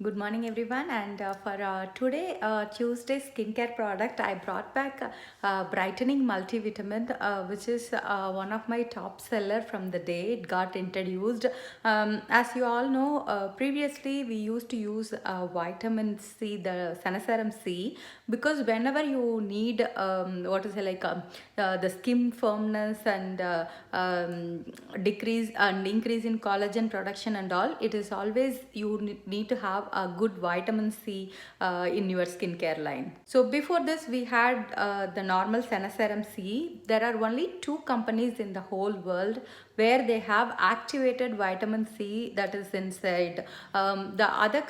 Good morning, everyone. And for today, Tuesday skincare product, I brought back brightening multivitamin, which is one of my top seller from the day it got introduced. As you all know, previously we used to use vitamin C, the Sanasaram C, because whenever you need the skin firmness and decrease and increase in collagen production and all, it is always you need to have a good vitamin C in your skincare line. So before this we had the normal Sanasaram C. There are only two companies in the whole world where they have activated vitamin C that is inside. The other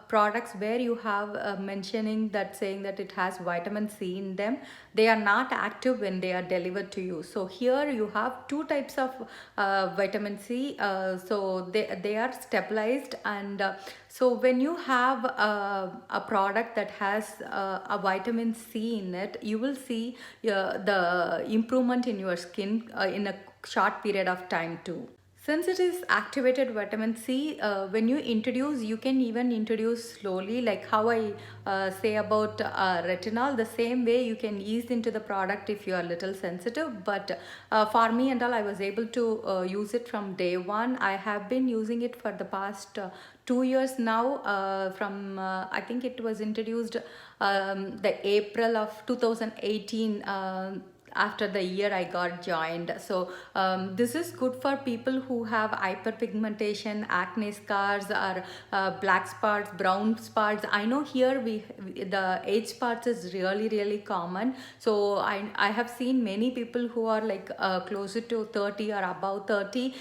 products where you have mentioning that saying that it has vitamin C in them, they are not active when they are delivered to you. So here you have two types of vitamin C. So they are stabilized, and so when you have a product that has a vitamin C in it, you will see the improvement in your skin in a short period of time too. Since it is activated vitamin C, when you introduce, you can even introduce slowly, like how I say about retinol. The same way you can ease into the product if you are a little sensitive. But for me and all, I was able to use it from day one. I have been using it for the past 2 years now. From I think it was introduced the April of 2018. After the year I got joined. So this is good for people who have hyperpigmentation, acne scars, or black spots, brown spots. I know here the age spots is really common. So I have seen many people who are like closer to 30 or above 30.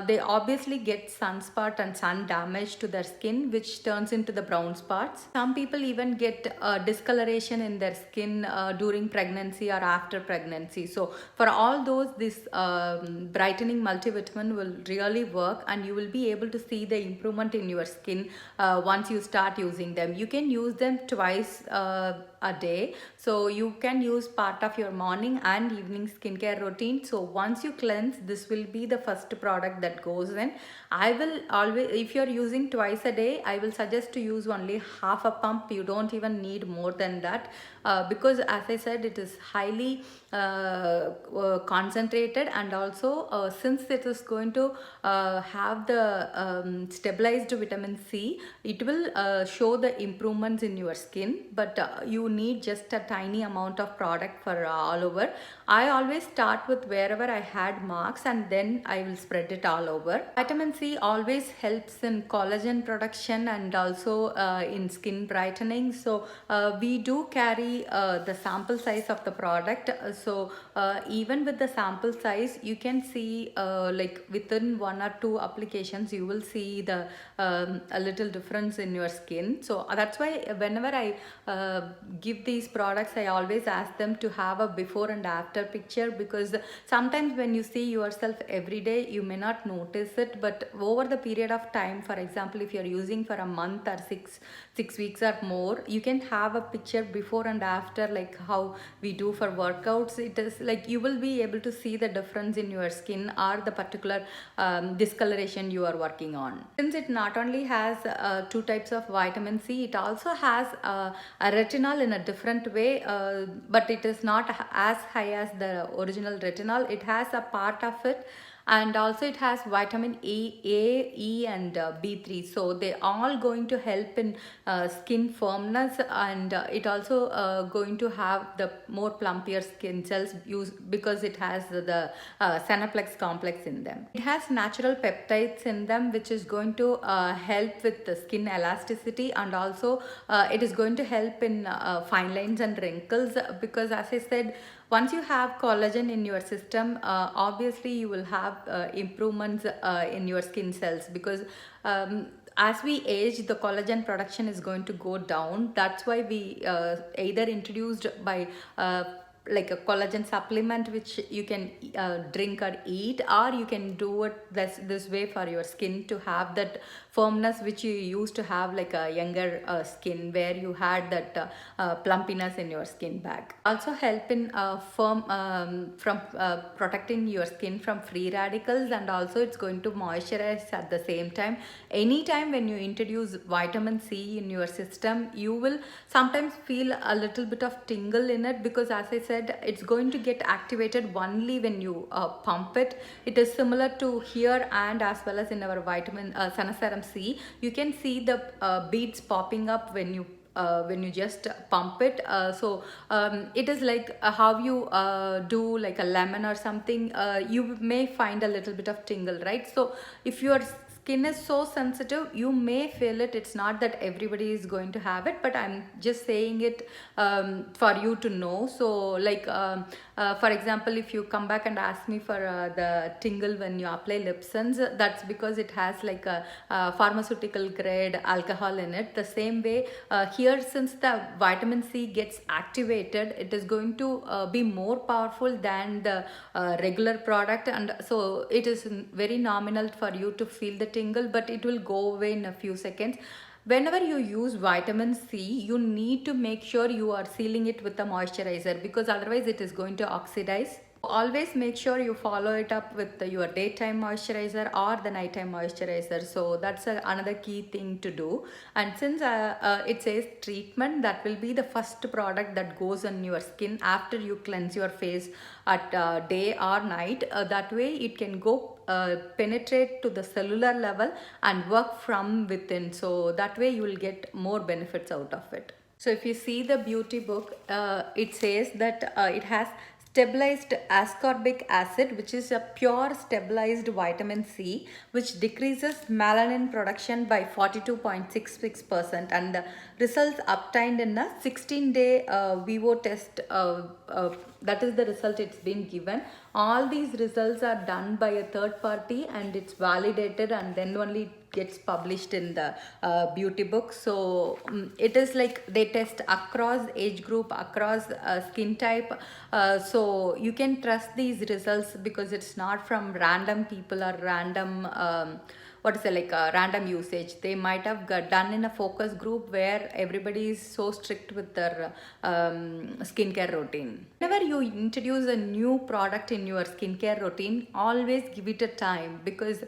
They obviously get sunspot and sun damage to their skin, which turns into the brown spots. Some people even get discoloration in their skin during pregnancy or after pregnancy. So for all those, this brightening multivitamin will really work, and you will be able to see the improvement in your skin once you start using them. You can use them twice a day, so you can use part of your morning and evening skincare routine. So once you cleanse, this will be the first product that goes in. I will always, if you're using twice a day, I will suggest to use only half a pump. You don't even need more than that, because as I said, it is highly concentrated, and also since it is going to have the stabilized vitamin C, it will show the improvements in your skin. But you need just a tiny amount of product for all over. I always start with wherever I had marks, and then I will spread it all over. Vitamin C always helps in collagen production and also in skin brightening. So we do carry the sample size of the product. So even with the sample size, you can see like within one or two applications, you will see the a little difference in your skin. So that's why whenever I give these products, I always ask them to have a before and after picture, because sometimes when you see yourself every day, you may not notice it, but over the period of time, for example, if you're using for a month or six weeks or more, you can have a picture before and after, like how we do for workouts. It is like you will be able to see the difference in your skin or the particular discoloration you are working on. Since it not only has two types of vitamin C, it also has a retinol in a different way, but it is not as high as the original retinol. It has a part of it, and also it has vitamin A, E, and B3. So they all going to help in skin firmness, and it also going to have the more plumpier skin cells because it has the Senaplex complex in them. It has natural peptides in them, which is going to help with the skin elasticity, and also it is going to help in fine lines and wrinkles, because as I said, once you have collagen in your system, obviously you will have improvements in your skin cells, because as we age, the collagen production is going to go down. That's why we either introduced by like a collagen supplement which you can drink or eat, or you can do it this way for your skin to have that firmness which you used to have like a younger skin, where you had that plumpiness in your skin back. Also help in firm from protecting your skin from free radicals, and also it's going to moisturize at the same time. Anytime when you introduce vitamin C in your system, you will sometimes feel a little bit of tingle in it, because as I said, it's going to get activated only when you pump it. It is similar to here, and as well as in our vitamin Sanaserum C, you can see the beads popping up when you just pump it. It is like how you do like a lemon or something, you may find a little bit of tingle, right? So if your skin is so sensitive, you may feel it. It's not that everybody is going to have it, but I'm just saying it for you to know. So like for example, if you come back and ask me for the tingle when you apply Lipsons, that's because it has like a pharmaceutical grade alcohol in it. The same way here, since the vitamin C gets activated, it is going to be more powerful than the regular product, and so it is very nominal for you to feel the tingle, but it will go away in a few seconds. Whenever you use vitamin C, you need to make sure you are sealing it with a moisturizer, because otherwise it is going to oxidize. Always make sure you follow it up with your daytime moisturizer or the nighttime moisturizer. So that's another key thing to do. And since it says treatment, that will be the first product that goes on your skin after you cleanse your face at day or night. That way it can go penetrate to the cellular level and work from within. So that way you will get more benefits out of it. So if you see the beauty book, it says that it has stabilized ascorbic acid, which is a pure stabilized vitamin C, which decreases melanin production by 42.66%, and the results obtained in a 16-day Vivo test, that is the result it's been given. All these results are done by a third party, and it's validated, and then only gets published in the beauty book. So it is like they test across age group, across skin type, so you can trust these results, because it's not from random people or random random usage. They might have done in a focus group where everybody is so strict with their skincare routine. Whenever you introduce a new product in your skincare routine, always give it a time, because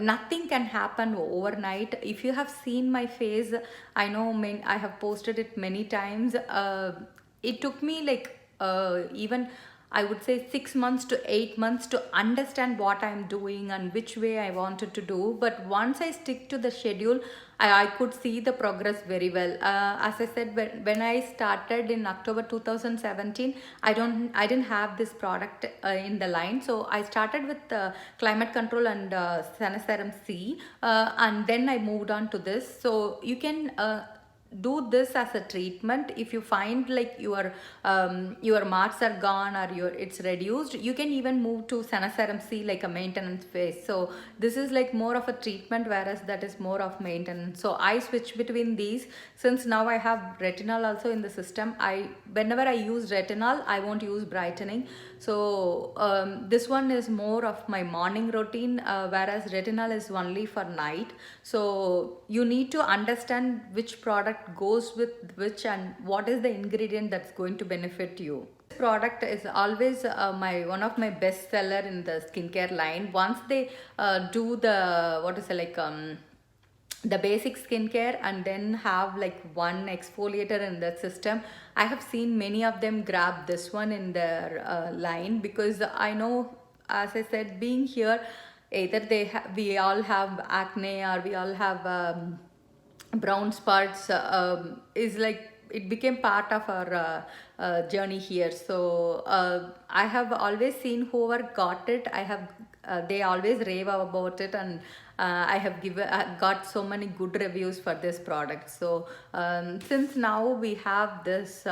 nothing can happen overnight. If you have seen my face, I know I have posted it many times. It took me like even I would say 6 months to 8 months to understand what I'm doing and which way I wanted to do. But once I stick to the schedule, I could see the progress very well. As I said, when I started in October 2017, I didn't have this product in the line. So I started with climate control and Sanaserum C, and then I moved on to this. So you can do this as a treatment. If you find like your marks are gone, or it's reduced, you can even move to Sanaserum C like a maintenance phase. So this is like more of a treatment, whereas that is more of maintenance. So I switch between these. Since now I have retinol also in the system, whenever I use retinol, I won't use brightening. So this one is more of my morning routine, whereas retinol is only for night. So you need to understand which product goes with which and what is the ingredient that's going to benefit you. This product is always one of my best seller in the skincare line. Once they do the the basic skincare and then have like one exfoliator in the system, I have seen many of them grab this one in their line, because I know, as I said, being here, either we all have acne, or we all have brown spots, is like it became part of our journey here. So I have always seen whoever got it, they always rave about it, and I have got so many good reviews for this product. So since now we have this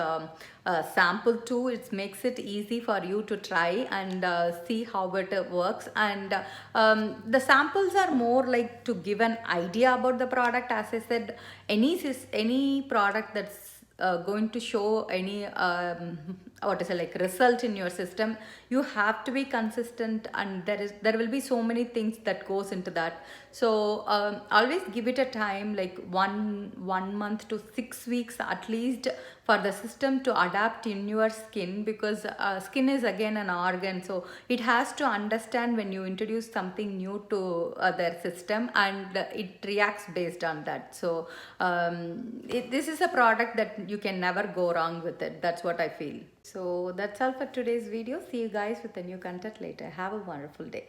sample too, it makes it easy for you to try and see how it works. And the samples are more like to give an idea about the product. As I said, any product that's going to show any what is it, like result in your system, you have to be consistent, and there will be so many things that goes into that. So always give it a time, like 1 month to 6 weeks at least, for the system to adapt in your skin, because skin is again an organ, so it has to understand when you introduce something new to their system, and it reacts based on that. So this is a product that you can never go wrong with it. That's what I feel. So that's all for today's video. See you guys with a new content later. Have a wonderful day.